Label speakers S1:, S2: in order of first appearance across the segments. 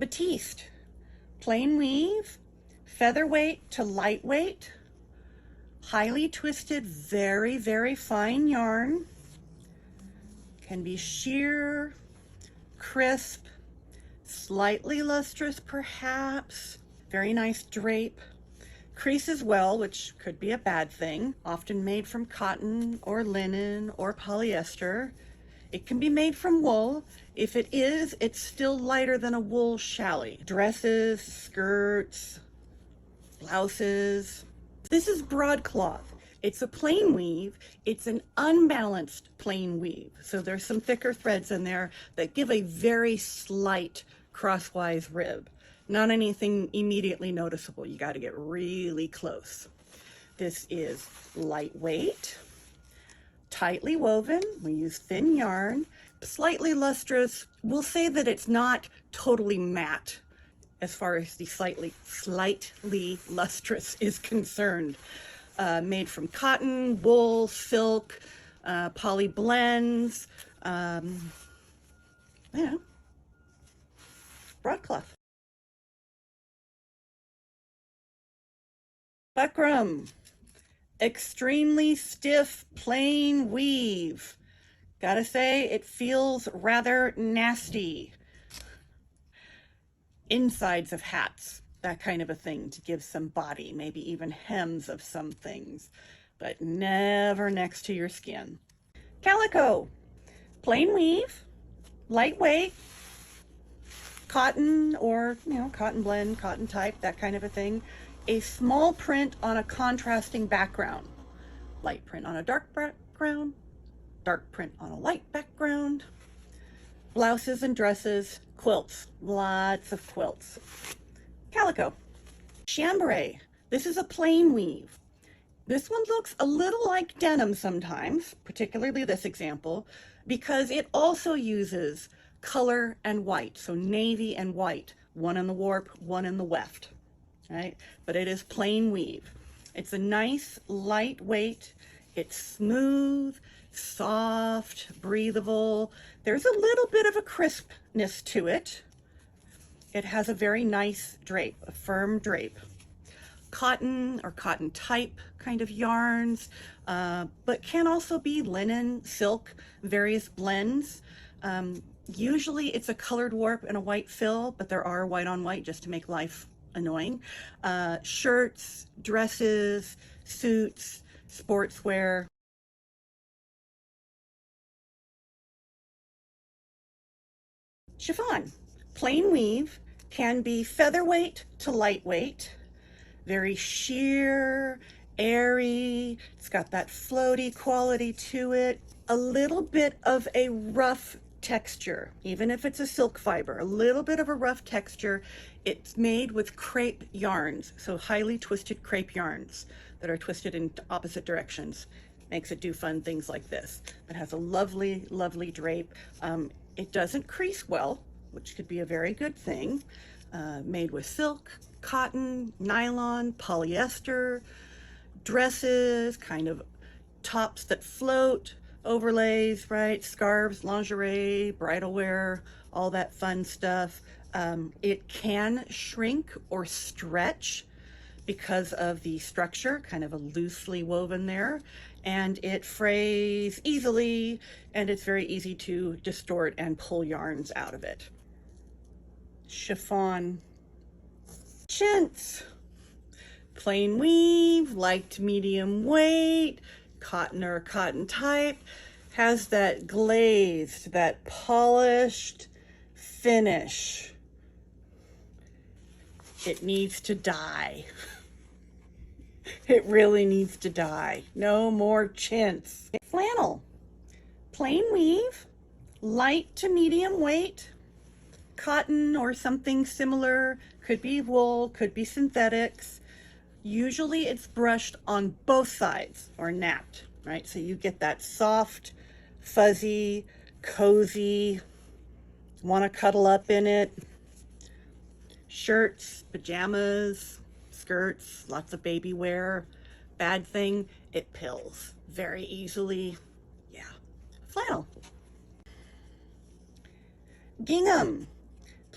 S1: Batiste, plain weave, featherweight to lightweight, highly twisted, very, very fine yarn. Can be sheer, crisp, slightly lustrous perhaps, very nice drape. Creases well, which could be a bad thing, often made from cotton or linen or polyester. It can be made from wool. If it is, it's still lighter than a wool challis. Dresses, skirts, blouses. This is broadcloth. It's a plain weave. It's an unbalanced plain weave. So there's some thicker threads in there that give a very slight crosswise rib. Not anything immediately noticeable. You got to get really close. This is lightweight, tightly woven. We use thin yarn, slightly lustrous. We'll say that it's not totally matte as far as the slightly lustrous is concerned. Made from cotton, wool, silk, poly blends, broadcloth. Buckram, extremely stiff plain weave. Gotta say, it feels rather nasty. Insides of hats, that kind of a thing, to give some body, maybe even hems of some things, but never next to your skin. Calico, plain weave, lightweight, cotton or, cotton blend, cotton type, that kind of a thing. A small print on a contrasting background. Light print on a dark background, dark print on a light background. Blouses and dresses, quilts, lots of quilts. Calico. Chambray. This is a plain weave. This one looks a little like denim sometimes, particularly this example, because it also uses color and white, so navy and white, one in the warp, one in the weft. Right? But it is plain weave. It's a nice lightweight, it's smooth, soft, breathable. There's a little bit of a crispness to it. It has a very nice drape, a firm drape. Cotton or cotton type kind of yarns, but can also be linen, silk, various blends. Usually it's a colored warp and a white fill, but there are white on white just to make life annoying. Shirts, dresses, suits, sportswear. Chiffon, plain weave, can be featherweight to lightweight, very sheer, airy. It's got that floaty quality to it, a little bit of a rough texture, even if it's a silk fiber, a little bit of a rough texture. It's made with crepe yarns, so highly twisted crepe yarns that are twisted in opposite directions. Makes it do fun things like this. It has a lovely, lovely drape. It doesn't crease well, which could be a very good thing. Made with silk, cotton, nylon, polyester, dresses, kind of tops that float, overlays, right? Scarves, lingerie, bridal wear, all that fun stuff. It can shrink or stretch because of the structure, kind of a loosely woven there, and it frays easily, and it's very easy to distort and pull yarns out of it. Chiffon. Chintz, plain weave, light to medium weight, cotton or cotton type, has that glazed, that polished finish. It needs to die. It really needs to die. No more chintz. Flannel, plain weave, light to medium weight, cotton or something similar, could be wool, could be synthetics. Usually it's brushed on both sides or napped, right? So you get that soft, fuzzy, cozy, want to cuddle up in it. Shirts, pajamas, skirts, lots of baby wear. Bad thing, it pills very easily. Yeah. Flannel. Gingham,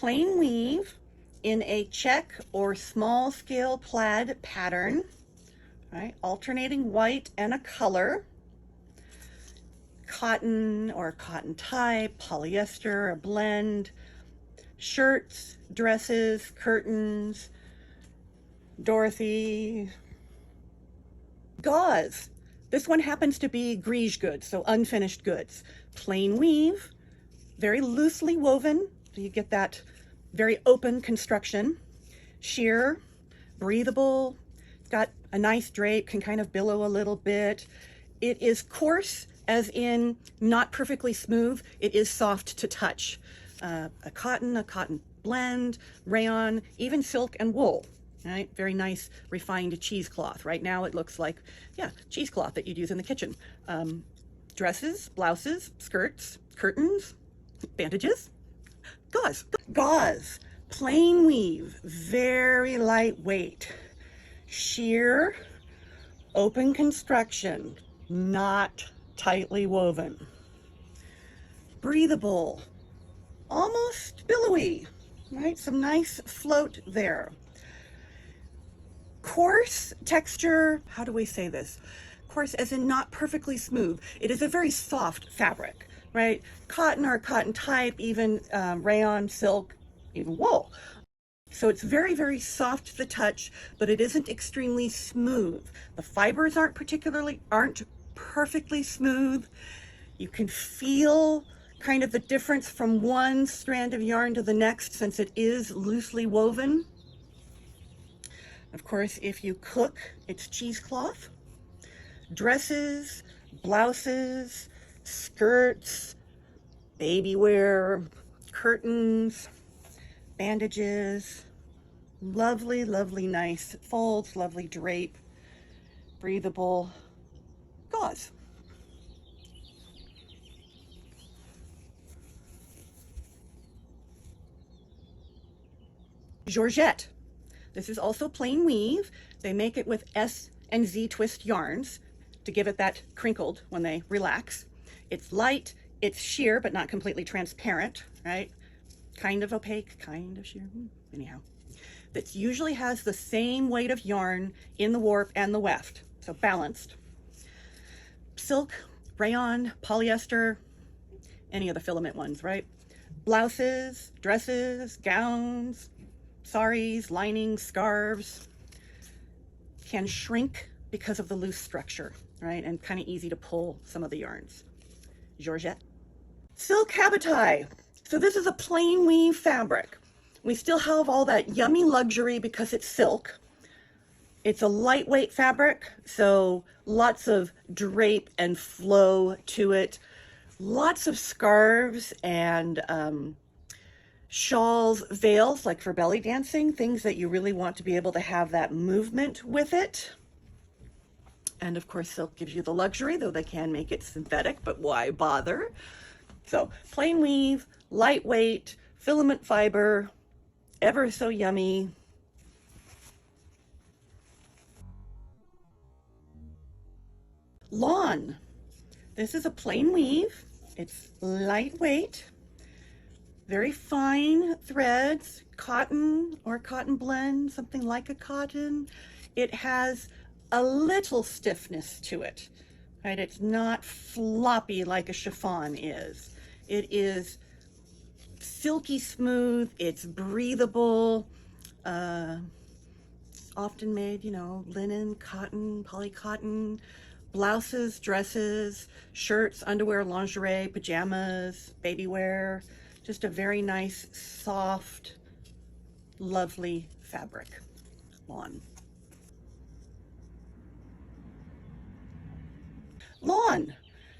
S1: plain weave in a check or small scale plaid pattern, right? Alternating white and a color. Cotton or cotton type, polyester, a blend, shirts, dresses, curtains, Dorothy. Gauze. This one happens to be grige goods, so unfinished goods. Plain weave, very loosely woven, so you get that very open construction. Sheer, breathable, it's got a nice drape, can kind of billow a little bit. It is coarse, as in not perfectly smooth. It is soft to touch. A cotton blend, rayon, even silk and wool. Right? Very nice refined cheesecloth. Right now it looks like, yeah, cheesecloth that you'd use in the kitchen. Dresses, blouses, skirts, curtains, bandages. Gauze. Gauze. Plain weave. Very lightweight. Sheer. Open construction. Not tightly woven. Breathable. Almost billowy. Right? Some nice float there. Coarse texture, how do we say this? Coarse as in not perfectly smooth. It is a very soft fabric, right? Cotton or cotton type, even rayon, silk, even wool. So it's very, very soft to the touch, but it isn't extremely smooth. The fibers aren't perfectly smooth. You can feel kind of the difference from one strand of yarn to the next since it is loosely woven. Of course, if you cook, it's cheesecloth. Dresses, blouses, skirts, baby wear, curtains, bandages, lovely, lovely, nice folds, lovely drape, breathable, gauze. Georgette. This is also plain weave. They make it with S and Z twist yarns to give it that crinkled when they relax. It's light, it's sheer, but not completely transparent, right? Kind of opaque, kind of sheer, anyhow. That usually has the same weight of yarn in the warp and the weft, so balanced. Silk, rayon, polyester, any of the filament ones, right? Blouses, dresses, gowns, saris, linings, scarves, can shrink because of the loose structure, right? And kind of easy to pull some of the yarns. Georgette. Silk Habotai. So this is a plain weave fabric. We still have all that yummy luxury because it's silk. It's a lightweight fabric, so lots of drape and flow to it. Lots of scarves and shawls, veils, like for belly dancing, things that you really want to be able to have that movement with it. And of course, silk gives you the luxury, though they can make it synthetic, but why bother? So plain weave, lightweight, filament fiber, ever so yummy. Lawn. This is a plain weave. It's lightweight. Very fine threads, cotton or cotton blend, something like a cotton. It has a little stiffness to it, right? It's not floppy like a chiffon is. It is silky smooth, it's breathable, often made, you know, linen, cotton, polycotton, blouses, dresses, shirts, underwear, lingerie, pajamas, baby wear. Just a very nice, soft, lovely fabric. Lawn. Lawn.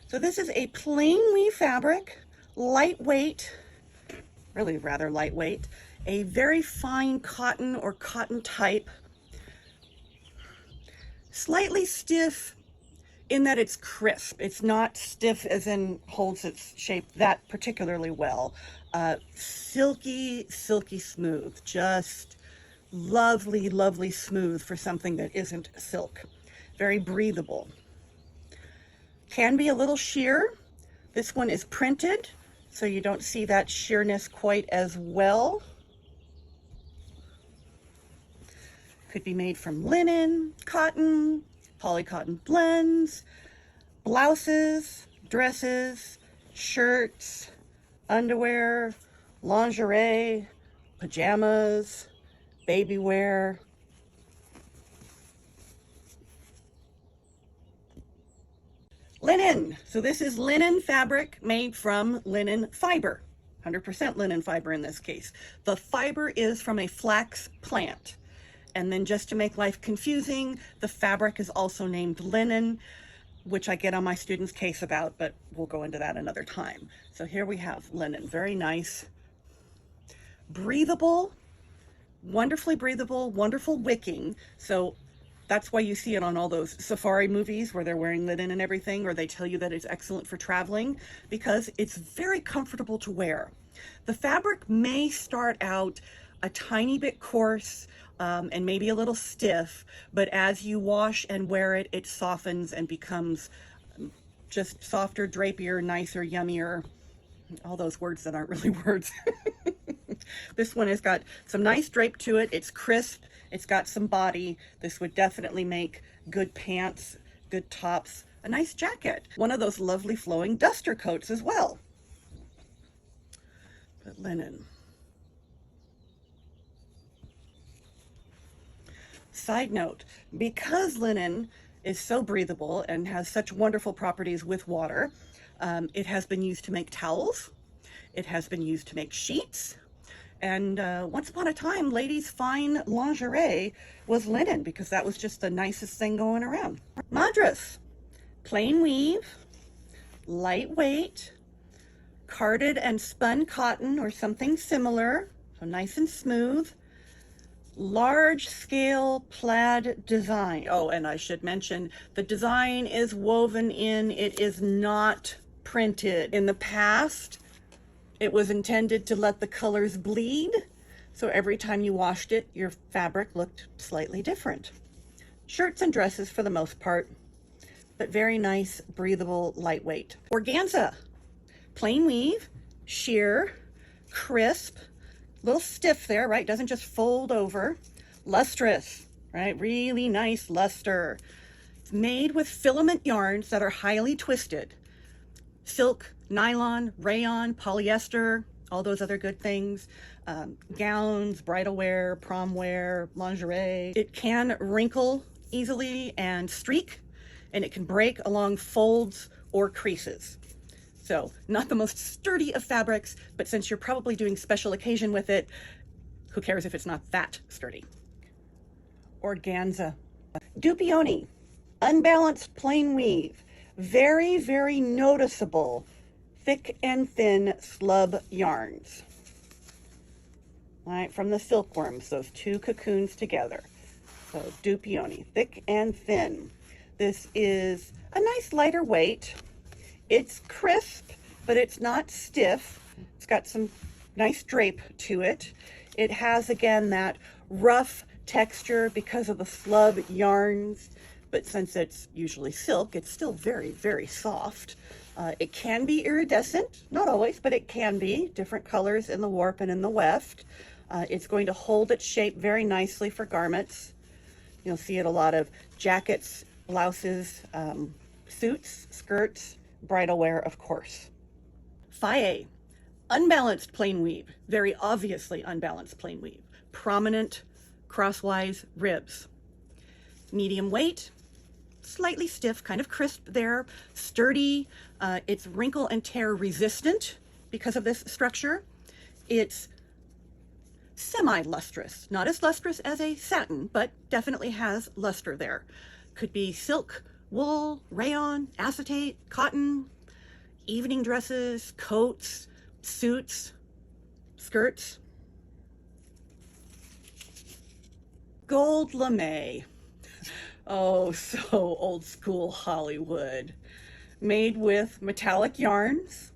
S1: So this is a plain weave fabric, lightweight, really rather lightweight, a very fine cotton or cotton type, slightly stiff in that it's crisp. It's not stiff as in holds its shape that particularly well. Silky, silky smooth, just lovely, lovely smooth for something that isn't silk. Very breathable. Can be a little sheer. This one is printed, so you don't see that sheerness quite as well. Could be made from linen, cotton, polycotton blends, blouses, dresses, shirts, underwear, lingerie, pajamas, baby wear. Linen. So this is linen fabric made from linen fiber. 100% linen fiber in this case. The fiber is from a flax plant. And then just to make life confusing, the fabric is also named linen, which I get on my students' case about, but we'll go into that another time. So here we have linen, very nice. Breathable, wonderfully breathable, wonderful wicking. So that's why you see it on all those safari movies where they're wearing linen and everything, or they tell you that it's excellent for traveling, because it's very comfortable to wear. The fabric may start out a tiny bit coarse and maybe a little stiff, but as you wash and wear it, it softens and becomes just softer, drapier, nicer, yummier, all those words that aren't really words. This one has got some nice drape to it. It's crisp. It's got some body. This would definitely make good pants, good tops, a nice jacket. One of those lovely flowing duster coats as well. But linen. Side note, because linen is so breathable and has such wonderful properties with water, it has been used to make towels. It has been used to make sheets. And once upon a time, ladies' fine lingerie was linen because that was just the nicest thing going around. Madras, plain weave, lightweight, carded and spun cotton or something similar, so nice and smooth. Large scale plaid design. Oh, and I should mention the design is woven in, it is not printed. In the past, it was intended to let the colors bleed, so every time you washed it, your fabric looked slightly different. Shirts and dresses for the most part, but very nice, breathable, lightweight. Organza, plain weave, sheer, crisp, a little stiff there, right? Doesn't just fold over. Lustrous, right? Really nice luster. It's made with filament yarns that are highly twisted. Silk, nylon, rayon, polyester, all those other good things. Gowns, bridal wear, prom wear, lingerie. It can wrinkle easily and streak, and it can break along folds or creases. So not the most sturdy of fabrics, but since you're probably doing special occasion with it, who cares if it's not that sturdy? Organza. Duopionni, unbalanced plain weave. Very, very noticeable thick and thin slub yarns. All right, from the silkworms, those two cocoons together. So Duopionni, thick and thin. This is a nice lighter weight. It's crisp, but it's not stiff. It's got some nice drape to it. It has, again, that rough texture because of the slub yarns, but since it's usually silk, it's still very, very soft. It can be iridescent, not always, but it can be. Different colors in the warp and in the weft. It's going to hold its shape very nicely for garments. You'll see it a lot of jackets, blouses, suits, skirts, bridal wear, of course. Faille, unbalanced plain weave, very obviously unbalanced plain weave. Prominent crosswise ribs. Medium weight, slightly stiff, kind of crisp there, sturdy. It's wrinkle and tear resistant because of this structure. It's semi-lustrous, not as lustrous as a satin, but definitely has luster there. Could be silk, wool, rayon, acetate, cotton, evening dresses, coats, suits, skirts. Gold lame. Oh, so old school Hollywood. Made with metallic yarns,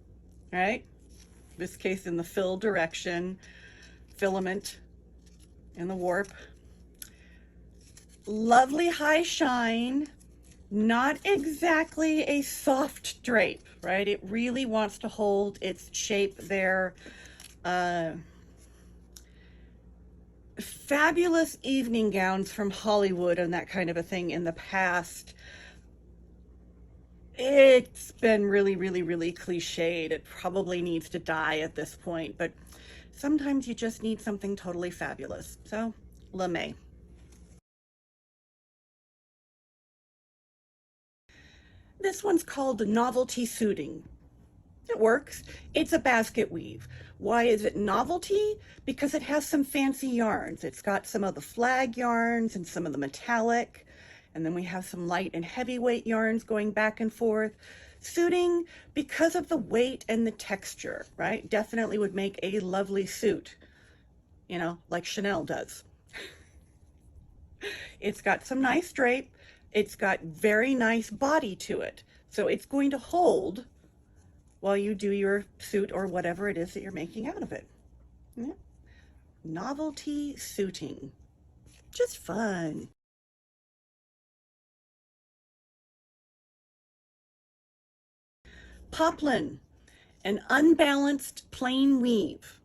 S1: right? This case in the fill direction, filament in the warp. Lovely high shine, not exactly a soft drape, right? It really wants to hold its shape there. fabulous evening gowns from Hollywood and that kind of a thing in the past. It's been really, really, really cliched. It probably needs to die at this point, but sometimes you just need something totally fabulous. So, LeMay. This one's called Novelty Suiting. It works. It's a basket weave. Why is it novelty? Because it has some fancy yarns. It's got some of the flag yarns and some of the metallic, and then we have some light and heavyweight yarns going back and forth. Suiting, because of the weight and the texture, right? Definitely would make a lovely suit, you know, like Chanel does. It's got some nice drape. It's got very nice body to it. So it's going to hold while you do your suit or whatever it is that you're making out of it. Yeah. Novelty suiting. Just fun. Poplin, an unbalanced plain weave.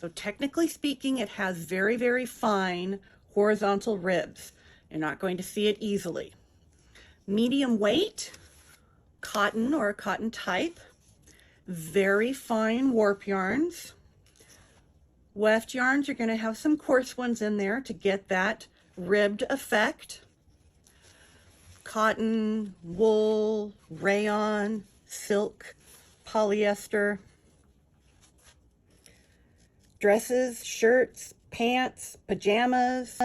S1: So technically speaking, it has very, very fine horizontal ribs. You're not going to see it easily. Medium weight, cotton or a cotton type. Very fine warp yarns. Weft yarns, you're going to have some coarse ones in there to get that ribbed effect. Cotton, wool, rayon, silk, polyester. Dresses, shirts, pants, pajamas.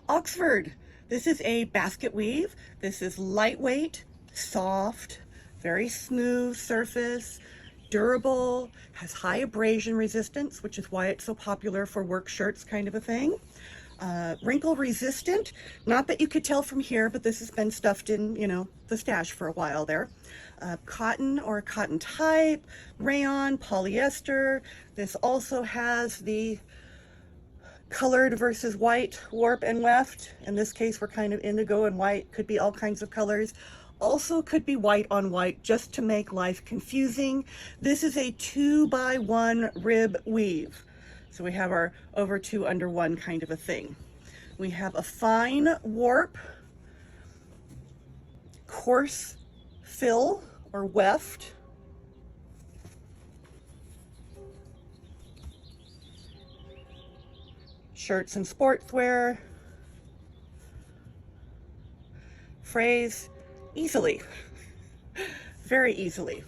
S1: Oxford, this is a basket weave. This is lightweight, soft, very smooth surface, durable, has high abrasion resistance, which is why it's so popular for work shirts kind of a thing. Wrinkle resistant, not that you could tell from here, but this has been stuffed in, you know, the stash for a while there. Cotton or cotton type, rayon, polyester. This also has the colored versus white warp and weft. In this case, we're kind of indigo and white, could be all kinds of colors. Also could be white on white, just to make life confusing. This is a 2x1 rib weave. So we have our over 2 under 1 kind of a thing. We have a fine warp, coarse fill or weft, shirts and sportswear, frays easily, very easily.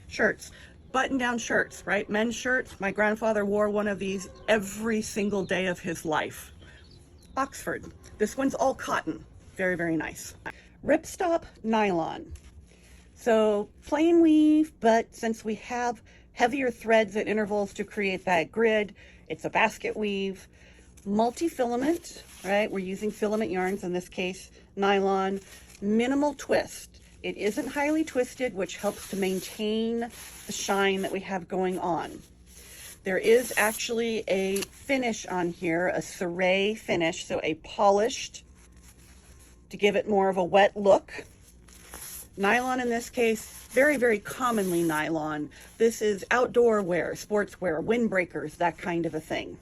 S1: Shirts, button-down shirts, right? Men's shirts. My grandfather wore one of these every single day of his life. Oxford, this one's all cotton, very, very nice. Ripstop nylon. So plain weave, but since we have heavier threads at intervals to create that grid, it's a basket weave. Multi-filament, right? We're using filament yarns, in this case, nylon. Minimal twist. It isn't highly twisted, which helps to maintain the shine that we have going on. There is actually a finish on here, a serre finish, so a polished, to give it more of a wet look. Nylon in this case, very, very commonly nylon. This is outdoor wear, sportswear, windbreakers, that kind of a thing.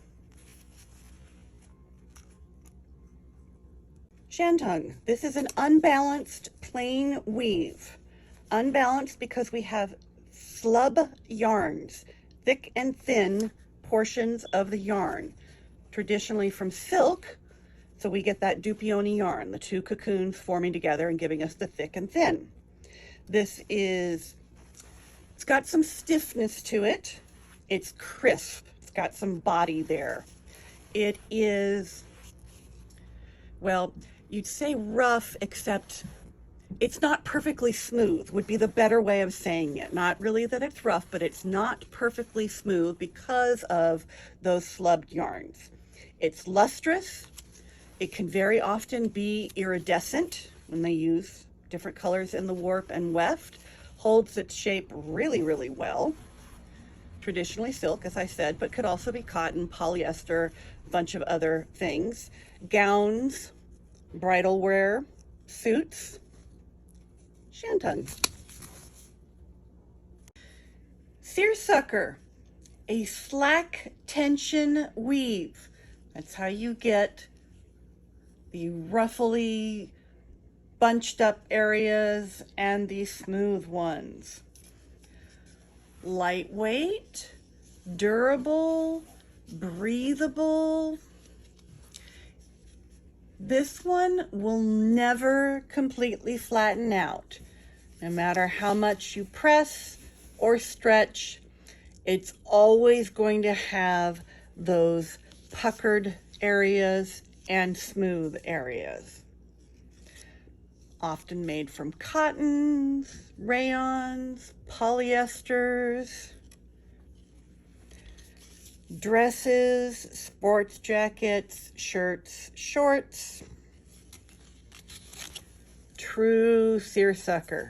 S1: Shantung, this is an unbalanced plain weave. Unbalanced because we have slub yarns, thick and thin portions of the yarn, traditionally from silk. So we get that Duopionni yarn, the two cocoons forming together and giving us the thick and thin. This is, it's got some stiffness to it. It's crisp. It's got some body there. It is, well, you'd say rough, except it's not perfectly smooth, would be the better way of saying it. Not really that it's rough, but it's not perfectly smooth because of those slubbed yarns. It's lustrous. It can very often be iridescent when they use different colors in the warp and weft. Holds its shape really, really well. Traditionally silk, as I said, but could also be cotton, polyester, a bunch of other things. Gowns, bridal wear, suits, Shantung. Seersucker, a slack tension weave. That's how you get the ruffly, bunched up areas and the smooth ones. Lightweight, durable, breathable. This one will never completely flatten out. No matter how much you press or stretch, it's always going to have those puckered areas and smooth areas. Often made from cottons, rayons, polyesters, dresses, sports jackets, shirts, shorts. True seersucker.